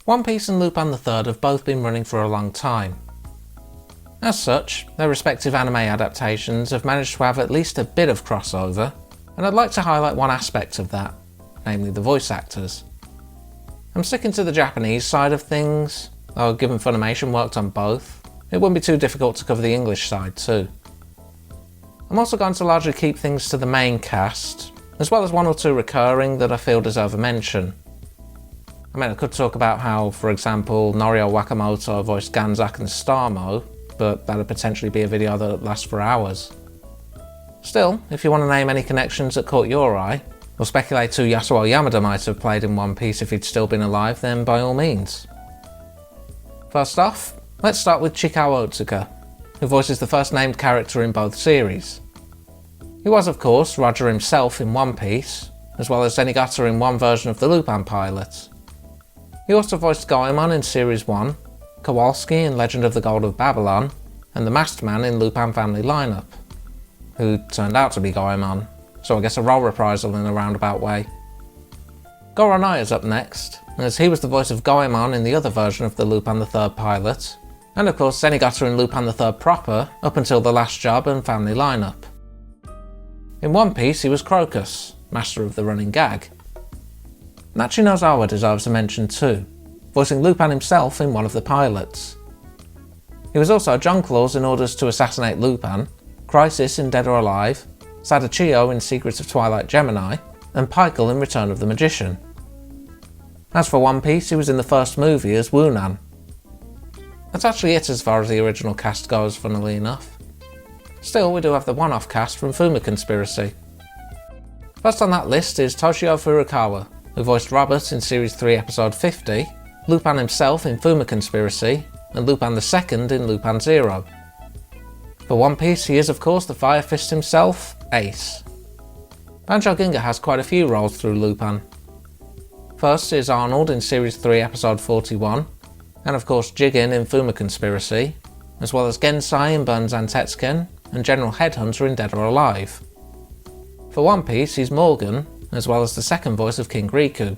One Piece and Lupin III have both been running for a long time. As such, their respective anime adaptations have managed to have at least a bit of crossover, and I'd like to highlight one aspect of that, namely the voice actors. I'm sticking to the Japanese side of things, though given Funimation worked on both, it wouldn't be too difficult to cover the English side too. I'm also going to largely keep things to the main cast, as well as one or two recurring that I feel deserve a mention. I mean, I could talk about how, for example, Norio Wakamoto voiced Ganzak and Starmo, but that'd potentially be a video that would last for hours. Still, if you want to name any connections that caught your eye, or speculate who Yasuo Yamada might have played in One Piece if he'd still been alive, then by all means. First off, let's start with Chikao Otsuka, who voices the first named character in both series. He was, of course, Roger himself in One Piece, as well as Zenigata in one version of the Lupin pilot. He also voiced Goemon in Series 1, Kowalski in Legend of the Gold of Babylon, and the Masked Man in Lupin Family Lineup, who turned out to be Goemon, so I guess a role reprisal in a roundabout way. Goro Nai is up next, as he was the voice of Goemon in the other version of the Lupin III pilot, and of course Zenigata in Lupin III proper up until The Last Job and Family Lineup. In One Piece he was Crocus, master of the running gag. Nachi Nozawa deserves a mention too, voicing Lupin himself in one of the pilots. He was also John Claws in Orders to Assassinate Lupin, Crisis in Dead or Alive, Sadachio in Secrets of Twilight Gemini, and Pykel in Return of the Magician. As for One Piece, he was in the first movie as Wunan. That's actually it as far as the original cast goes, funnily enough. Still, we do have the one-off cast from Fuma Conspiracy. First on that list is Toshio Furukawa, who voiced Robert in Series 3 Episode 50, Lupin himself in Fuma Conspiracy, and Lupin II in Lupin Zero. For One Piece, he is of course the Fire Fist himself, Ace. Banjo Ginga has quite a few roles through Lupin. First is Arnold in Series 3 Episode 41, and of course Jigen in Fuma Conspiracy, as well as Gensai in Burn Zantetsuken, and General Headhunter in Dead or Alive. For One Piece, he's Morgan, as well as the second voice of King Riku.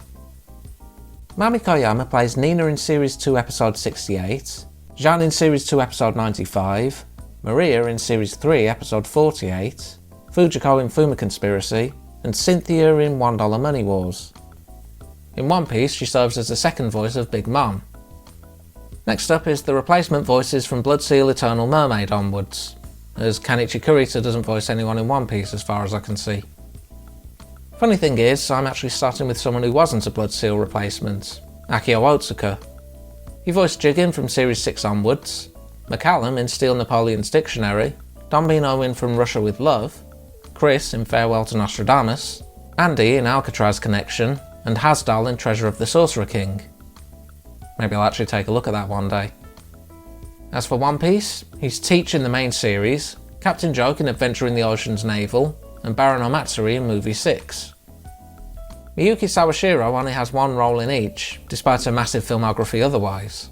Mami Koyama plays Nina in Series 2 Episode 68, Jean in Series 2 Episode 95, Maria in Series 3 Episode 48, Fujiko in Fuma Conspiracy, and Cynthia in $1 Money Wars. In One Piece, she serves as the second voice of Big Mom. Next up is the replacement voices from Blood Seal Eternal Mermaid onwards, as Kanichi Kurita doesn't voice anyone in One Piece as far as I can see. Funny thing is, I'm actually starting with someone who wasn't a Blood Seal replacement, Akio Otsuka. He voiced Jigen from Series 6 onwards, McCallum in Steel Napoleon's Dictionary, Dombino in From Russia with Love, Chris in Farewell to Nostradamus, Andy in Alcatraz Connection, and Hasdal in Treasure of the Sorcerer King. Maybe I'll actually take a look at that one day. As for One Piece, he's Teach in the main series, Captain Joke in Adventure in the Ocean's Naval, and Baron Omatsuri in Movie 6. Miyuki Sawashiro only has one role in each, despite her massive filmography otherwise.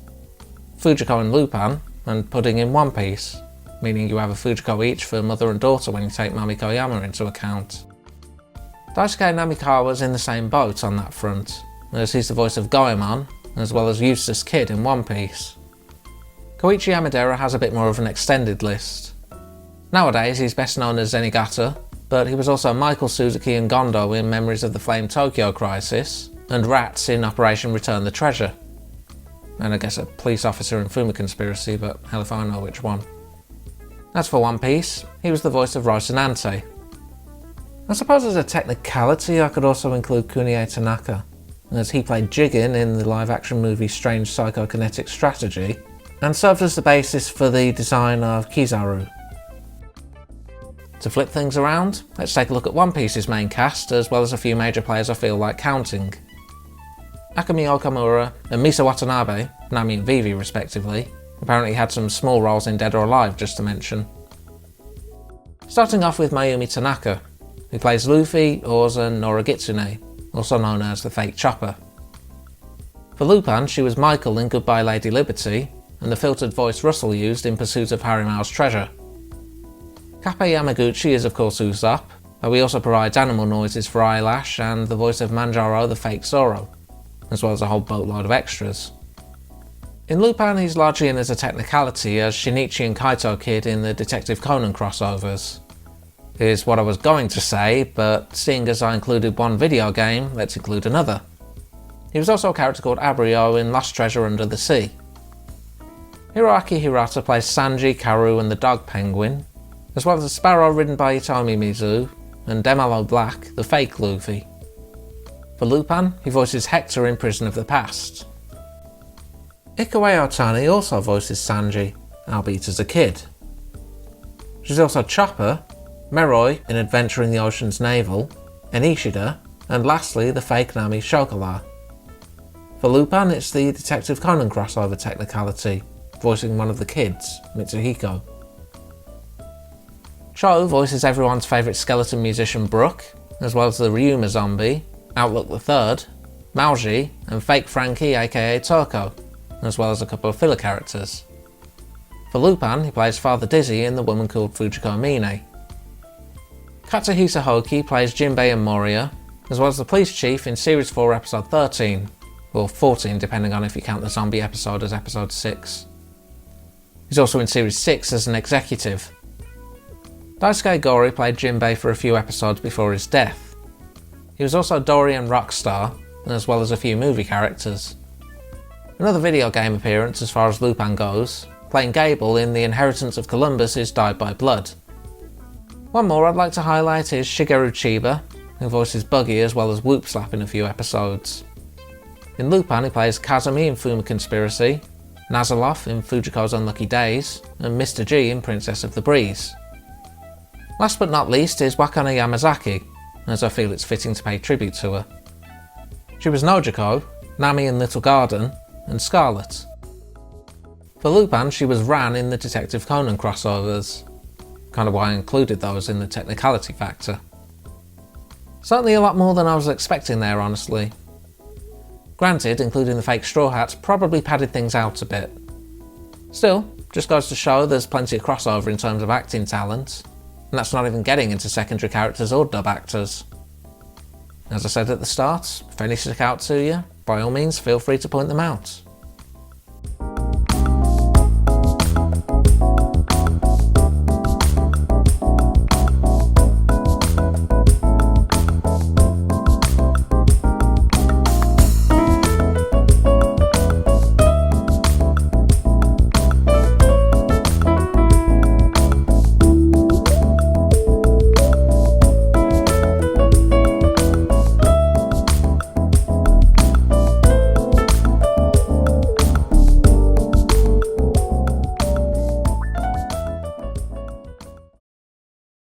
Fujiko in Lupin, and Pudding in One Piece, meaning you have a Fujiko each for mother and daughter when you take Mami Koyama into account. Daisuke Namikawa's in the same boat on that front, as he's the voice of Goemon, as well as Eustace Kid in One Piece. Koichi Yamadera has a bit more of an extended list. Nowadays he's best known as Zenigata, but he was also Michael Suzuki and Gondo in Memories of the Flame Tokyo Crisis, and Rats in Operation Return the Treasure. And I guess a police officer in Fuma Conspiracy, but hell if I know which one. As for One Piece, he was the voice of Rocinante. I suppose as a technicality I could also include Kunie Tanaka, as he played Jigen in the live-action movie Strange Psychokinetic Strategy, and served as the basis for the design of Kizaru. To flip things around, let's take a look at One Piece's main cast, as well as a few major players I feel like counting. Akemi Okamura and Misa Watanabe, Nami and Vivi respectively, apparently had some small roles in Dead or Alive just to mention. Starting off with Mayumi Tanaka, who plays Luffy, Oza and Noragitsune, also known as the Fake Chopper. For Lupin, she was Michael in Goodbye Lady Liberty, and the filtered voice Russell used in Pursuit of Harimao's Treasure. Kappe Yamaguchi is of course Usopp, but he also provides animal noises for Eyelash and the voice of Manjaro the Fake Zoro, as well as a whole boatload of extras, In Lupin he's largely in as a technicality as Shinichi and Kaito Kid in the Detective Conan crossovers. Is what I was going to say, but seeing as I included one video game, let's include another. He was also a character called Abrio in Lost Treasure Under the Sea. Hiroaki Hirata plays Sanji, Karu and the Dog Penguin, as well as a sparrow ridden by Itomi Mizu, and Demalo Black, the fake Luffy. For Lupin, he voices Hector in Prison of the Past. Ikaue Otani also voices Sanji, albeit as a kid. She's also Chopper, Meroi in Adventuring the Ocean's Naval, Enishida, and lastly the fake Nami Chocolat. For Lupin, it's the Detective Conan crossover technicality, voicing one of the kids, Mitsuhiko. Cho voices everyone's favourite skeleton musician Brook, as well as the Ryuma zombie, Outlook III, Mauji, and fake Frankie aka Toko, as well as a couple of filler characters. For Lupin, he plays Father Dizzy in The Woman Called Fujiko Mine. Katsuhisa Hoki plays Jinbei and Moria, as well as the police chief in Series 4 Episode 13, or 14 depending on if you count the zombie episode as Episode 6. He's also in Series 6 as an executive. Daisuke Gori played Jinbei for a few episodes before his death. He was also Dory and Rockstar, as well as a few movie characters. Another video game appearance as far as Lupin goes, playing Gable in The Inheritance of Columbus is Dyed by Blood. One more I'd like to highlight is Shigeru Chiba, who voices Buggy as well as Whoop Slap in a few episodes. In Lupin he plays Kazumi in Fuma Conspiracy, Nazaloff in Fujiko's Unlucky Days, and Mr. G in Princess of the Breeze. Last but not least is Wakana Yamazaki, as I feel it's fitting to pay tribute to her. She was Nojiko, Nami in Little Garden, and Scarlet. For Lupin she was Ran in the Detective Conan crossovers, kind of why I included those in the technicality factor. Certainly a lot more than I was expecting there, honestly. Granted, including the fake Straw Hats probably padded things out a bit. Still, just goes to show there's plenty of crossover in terms of acting talent, and that's not even getting into secondary characters or dub actors. As I said at the start, if any stick out to you, by all means feel free to point them out.